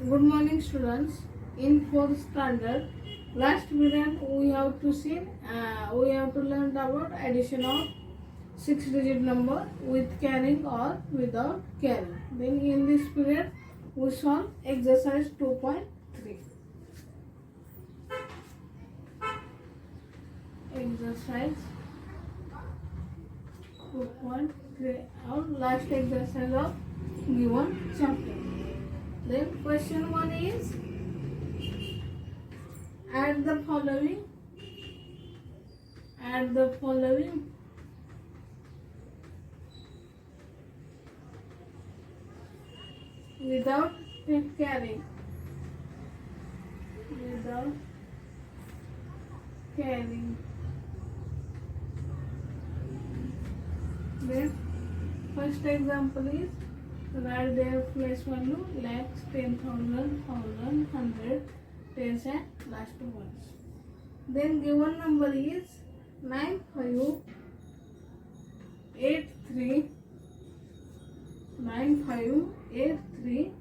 Good morning, students. In fourth standard, last period we have to see, we have to learn about addition of six-digit number with carrying or without carrying. Then in this period, we solve exercise 2.3. Exercise 2.3. Our last exercise of given chapter. Then question 1 is add the following without carrying. Then first example is write their place value lakhs, 10,000, 1,000, 100, tens and last ones. Then given number is 9583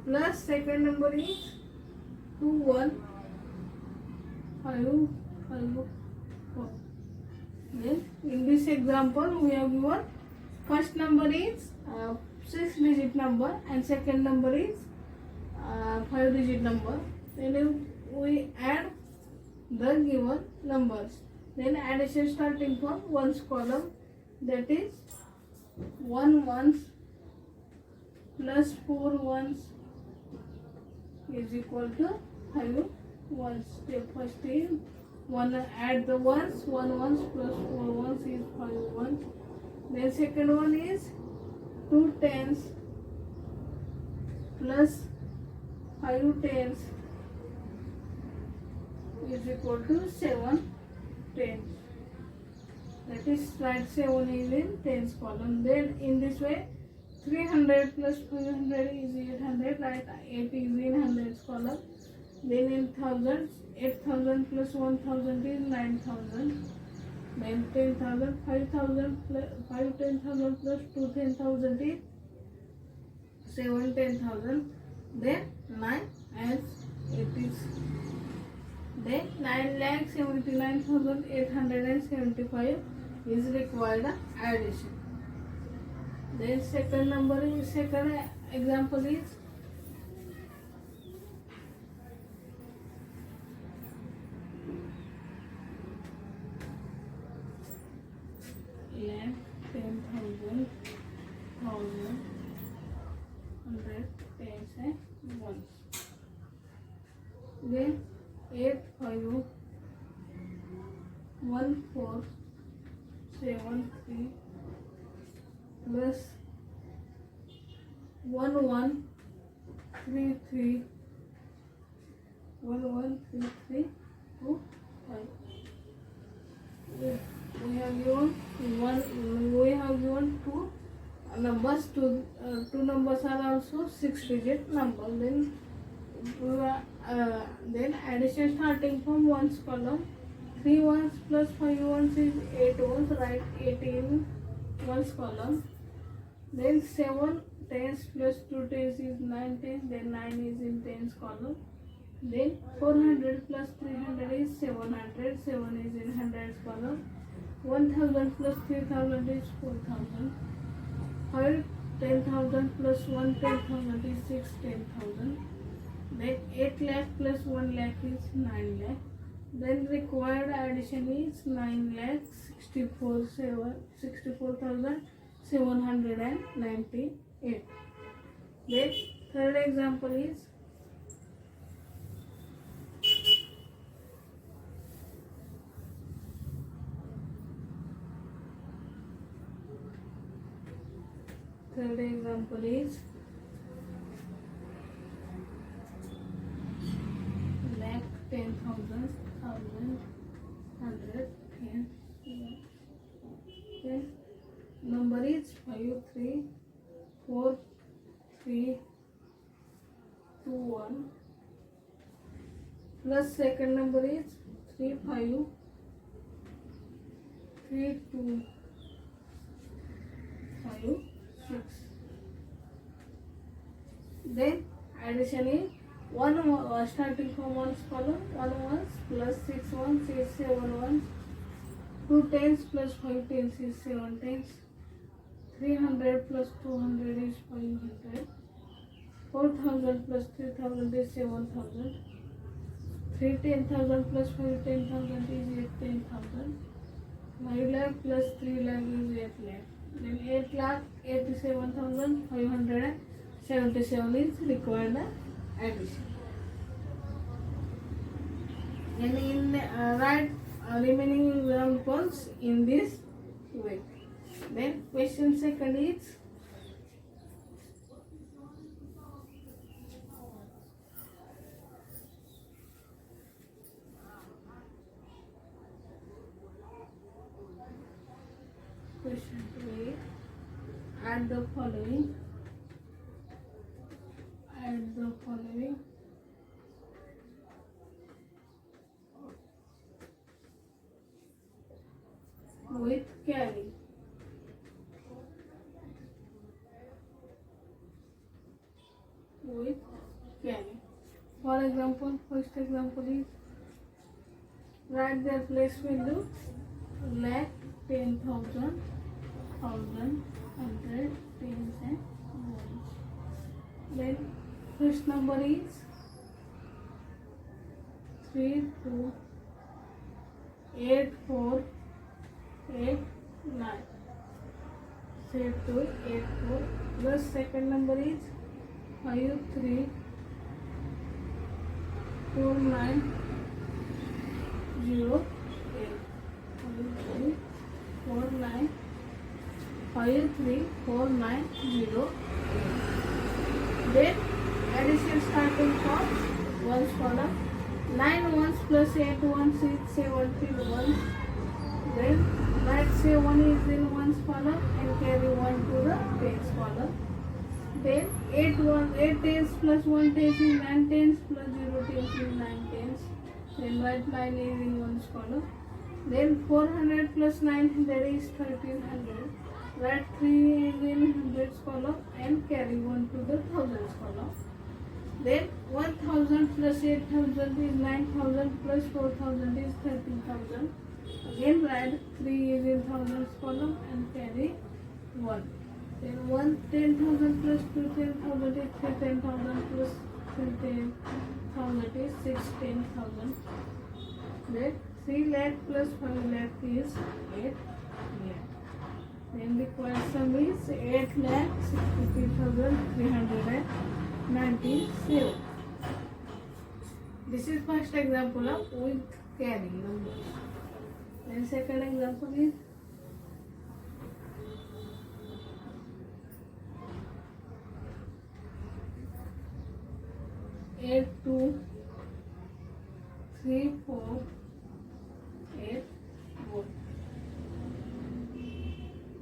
plus second number is 21554. Then in this example we have given first number is 6-digit number and second number is 5-digit number. Then we add the given numbers. Then addition starting from ones column, that is 1 ones plus 4 ones is equal to 5 ones. Step first is add the ones, 1 ones plus 4 ones is 5 ones. Then second one is 2 tens plus 5 tens is equal to 7 tens. That is write 7 is in tens column. Then in this way 300 plus 500 is 800, write 8 is in hundreds column. Then in thousands 8,000 plus 1,000 is 9,000. Then 10,000, 5,000 plus 5 10,000 plus 2 10,000 is 7 10,000. Then 9 and 8 is. Then 9,79,875 is required addition. Then second example is lakh, 10,000, 1,000, 100, tens and ones. Then 851473 plus 1133 to 5. We have given two numbers. Two numbers are also 6-digit number. Then addition starting from ones column. 3 ones plus 5 ones is 8 ones. Write 8 in ones column. Then 7 tens plus 2 tens is 9 tens. Then 9 is in tens column. Then 400 plus 300 is 700. 7 is in hundreds column. 1,000 plus 3,000 is 4,000. 5 10,000 plus 1 10,000 is 6 10,000. Then 8 lakh plus 1 lakh is 9 lakh. Then required addition is 9 lakh 64,798. Then third example is lakh 10,000, 1,000, 100, 10. Okay. Number is 53432 plus second number is 3532 5 6. Then addition is starting from ones column, 1 ones plus 6 ones is 7 ones, 2 tens plus 5 tens is 7 tens, 300 plus 200 is 500, 4,000 plus 3,000 is 7,000, 3 10,000 plus 5 10,000 is 8 10,000, 5 lakh plus 3 lakh is 8 lakh. Then 8 lakh 87,577 is required addition. And in write remaining examples in this way. Then question second is question 2 add the following with carry. For example, first example is write their place value lakh, 10,000, 1,000, 100, tens and ones. Then first number is 3, 2, 8, 4, 8, 9. Set to 8, 4. The second number is 5, 3, 4, 9, 0, 8. 5, 3, 4, 9, 5, 3, 4, 9, 0, 8. Then addition starting from ones column. 9 ones plus 8 ones is 17 ones. Then write 7 is in ones column and carry 1 to the tens column. Then 8 tens plus 1 tens is 9 tens plus 0 tens is 9 tens. Then write 9 is in ones column. Then 400 plus 900 is 1300. Write 3 is in hundreds column and carry 1 to the thousands column. Then 1000 plus 8000 is 9000 plus 4000 is 13,000. Again write 3 is in thousands column and carry 1. Then 10,000 plus 2 10,000 is 3 10,000 plus 3 10,000 is 6 10,000. Then 3 lakh plus 5 lakh is 8 lakh. Then the question is 8 lakh 63,397. This is first example of with carry numbers. Then second example is 8, 2, 3, 4, 8, 4.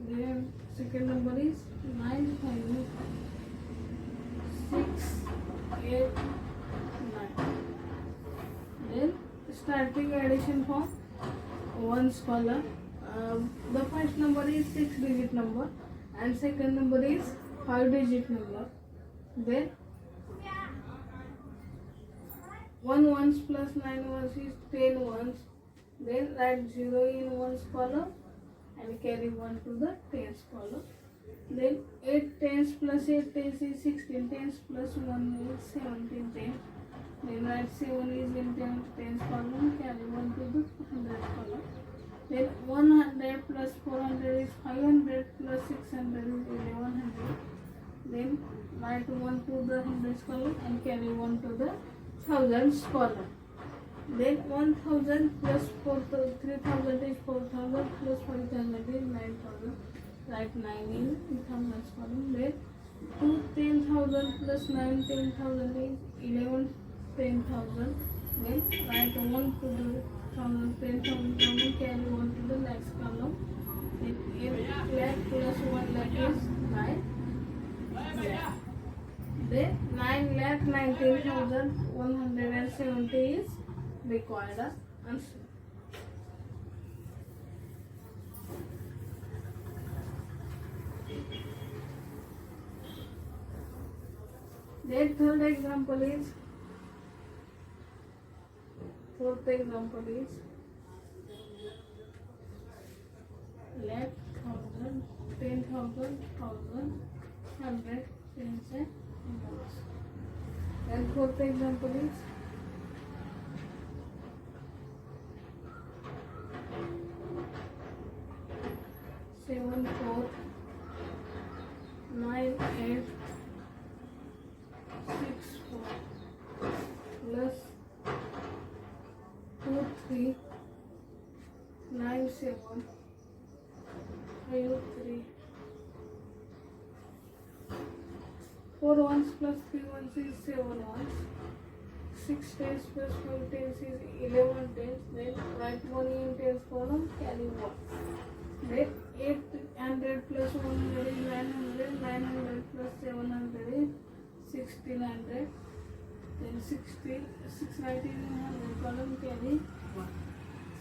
Then second number is 9, 5, 6, 8, 9. Then starting addition from ones column. The first number is 6-digit number and second number is 5-digit number. Then 1 ones plus 9 ones is 10 ones. Then write 0 in ones column and carry 1 to the tens column. Then 8 tens plus 8 tens is 16 tens plus 1 is 17 tens. Then write 7 is in tens column, carry 1 to the hundreds column. Then 100 plus 400 is 500 plus 600 is 1100. Then write 1 to the hundreds column and carry 1 to the thousands column. Then 1000 plus 3000 is 4000 plus 5000 is 9000. Write 9 in thousands column. Then 2 10,000 plus 9 10,000 is 11 10,000. Then write 1 to the 10,000 10,000 carry 1 to the next column. Then 8 lakh plus 1 lakh is 9 lakh. Then 9 lakh 19,170 is required answer. Then third example is, fourth example is lakh, thousand, 10,000, thousand, hundred, tens and hundreds. And fourth example is 7, 4, 9, 8, 6, 4 plus 2, 3, 9, 7, 5, 3. 4 ones plus 3 ones is 7 ones. 6 tens plus 5 tens is 11 tens. Then write 1 in tens column, carry 1. Then 800 plus 100 is 900. 900 plus 700 is 1600. Then 690 in 100 column, carry 1.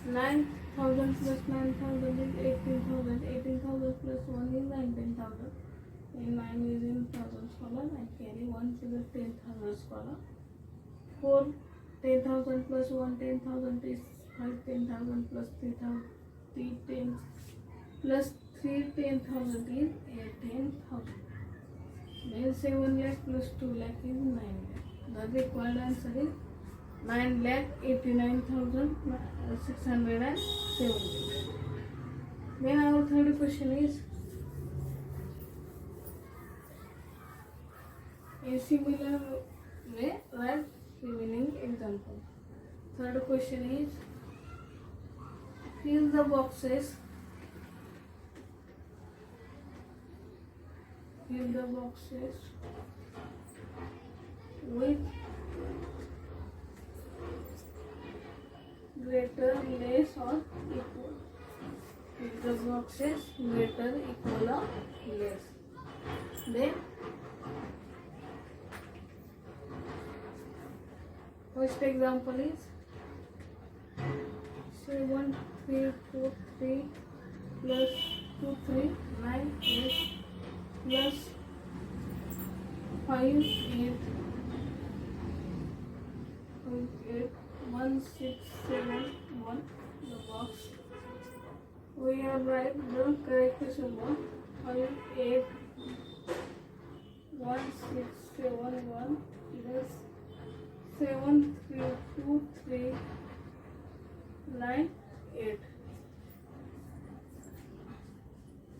9,000 plus 9,000 is 18,000. 18,000 plus 1 is 19,000. And 9 is in thousands column, and carry 1 to the 10,000s column. 4 10,000 plus 1 10,000 is 5 10,000 plus 3,000 3 10 plus 3 10,000 is 10,000. Then 7 lakh plus 2 lakh is 9 lakh. The required answer is 9,89,670. Then our third question is, in similar way, write remaining example. Third question is, fill the boxes. Fill the boxes with greater, less or equal. Fill the boxes greater, equal or less. Then first example is 7, 3, 4, 3 plus 2, 3, 9, 8 plus 5, 8, 1, 6, 7, 1. The box. We have write the correct symbol. 5, 8, 1, 6, 7, 1 plus 7, 3, 2, 3, 9, 8.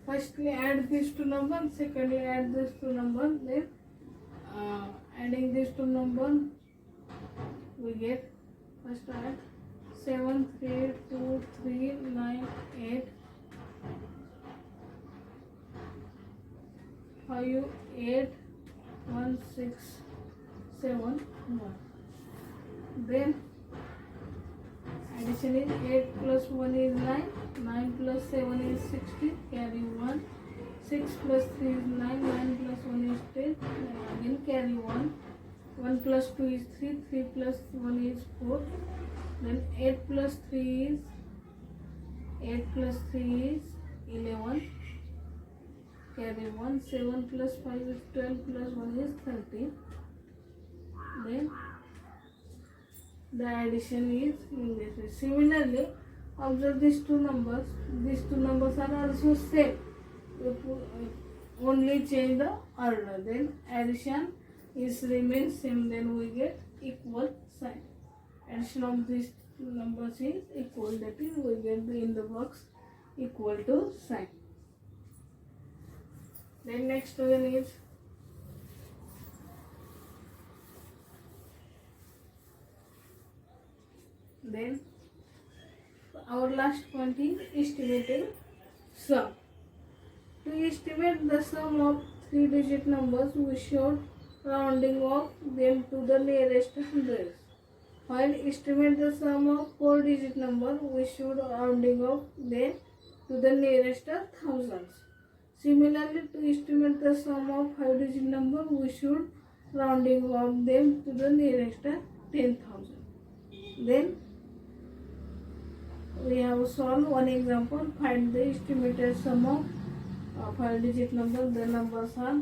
Firstly add these two numbers, secondly add these two numbers, then adding these two numbers we get, first add 7, 3, 2, 3, 9, 8, 5, 8, 1, 6, 7, 1. Then addition is 8 plus 1 is 9, 9 plus 7 is 16, carry 1, 6 plus 3 is 9, 9 plus 1 is 10, again carry 1, 1 plus 2 is 3, 3 plus 1 is 4, then 8 plus 3 is 11, carry 1, 7 plus 5 is 12 plus 1 is 13, then the addition is in this way. Similarly, observe these two numbers. These two numbers are also same. Only change the order. Then addition is remains same. Then we get equal sign. Addition of these two numbers is equal. That is, we get in the box equal to sign. Then next one is then our last point is estimating sum. To estimate the sum of 3-digit numbers, we should rounding off them to the nearest hundreds. While estimate the sum of 4-digit number, we should rounding off them to the nearest thousands. Similarly, to estimate the sum of 5-digit number, we should rounding off them to the nearest 10,000. Then we have solved one example. Find the estimated sum of 5-digit number. The numbers are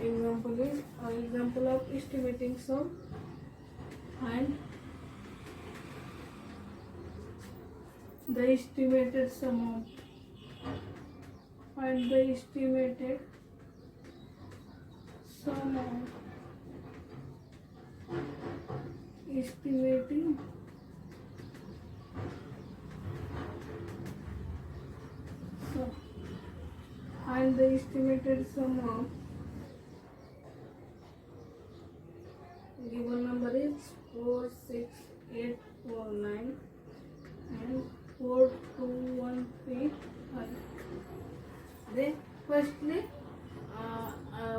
Example of estimating sum. Find the estimated sum of. Find the estimated sum of. Estimating sum. Find the estimated sum of. Given number is 46849 and 42135. Then firstly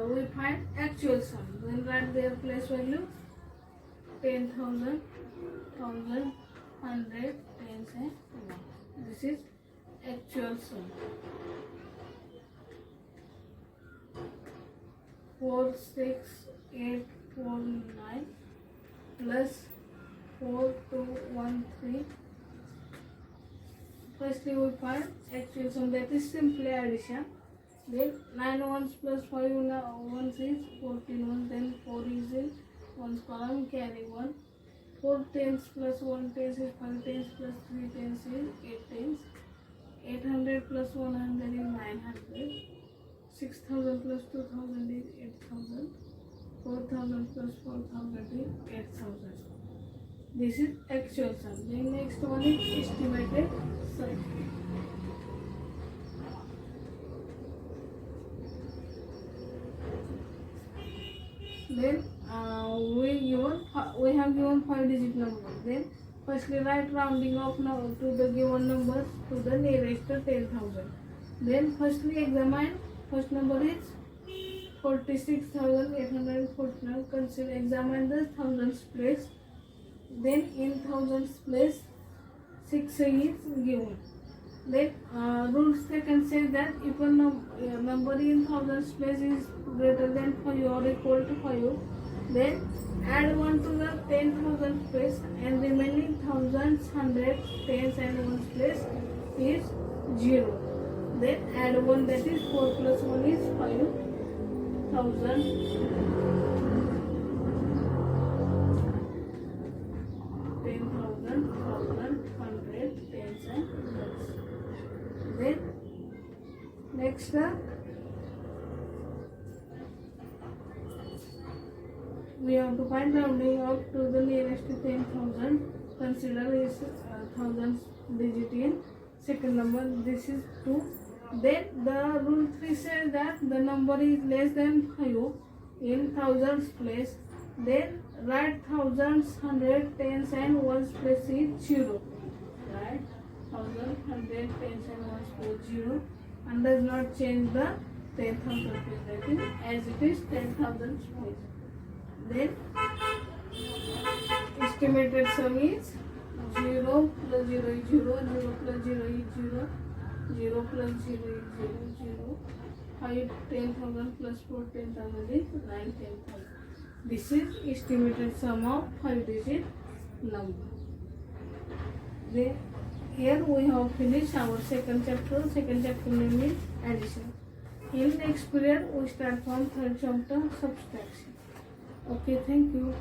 we find actual sum. Then write their place value 10,000, 1,000, 100, 10 and 1. This is actual sum. 46849 plus 4213. Firstly we find actual sum, that is simply addition. Then 9 ones plus 5 ones is 14 ones, then 4 is in ones column, carry 1. 4 tens plus 1 tens is 5 tens plus 3 tens is 8 tens. 800 plus 100 is 900. 6,000 plus 2,000 is 8,000. 4,000 plus 4,000 is 8,000. This is actual sum. The next one is estimated sum. Then we have given 5-digit number. Then firstly write rounding off now to the given numbers to the nearest 10,000. Then firstly examine. First number is 46,849. Consider examine the thousands place. Then in thousands place 6 is given. Then rule second says that if a number in thousands place is greater than 5 or equal to 5, then add 1 to the 10,000 place and remaining thousands, hundreds, tens and ones place is 0. Then add 1, that is 4 plus 1 is 5,000. 10,000, 1,000, 100, tens and ones. Then next we have to find rounding up to the nearest 10,000. Consider is thousands digit in second number. This is 2. Then the rule 3 says that the number is less than 5 in thousands place. Then write thousands, hundred, tens and ones place is 0. Right? 1,000, 100, tens and ones place 0 and does not change the 10,000 place. That is as it is 10,000 place. Then estimated sum is 0 plus 0 is 0, 0 plus 0 is 0, 0 plus 0 is 0, 0, 5 10,000 plus 4 10,000 is 9 10,000. This is estimated sum of 5-digit number. Then here we have finished our second chapter. Second chapter name is addition. In next period we start from third chapter, subtraction. Okay, thank you.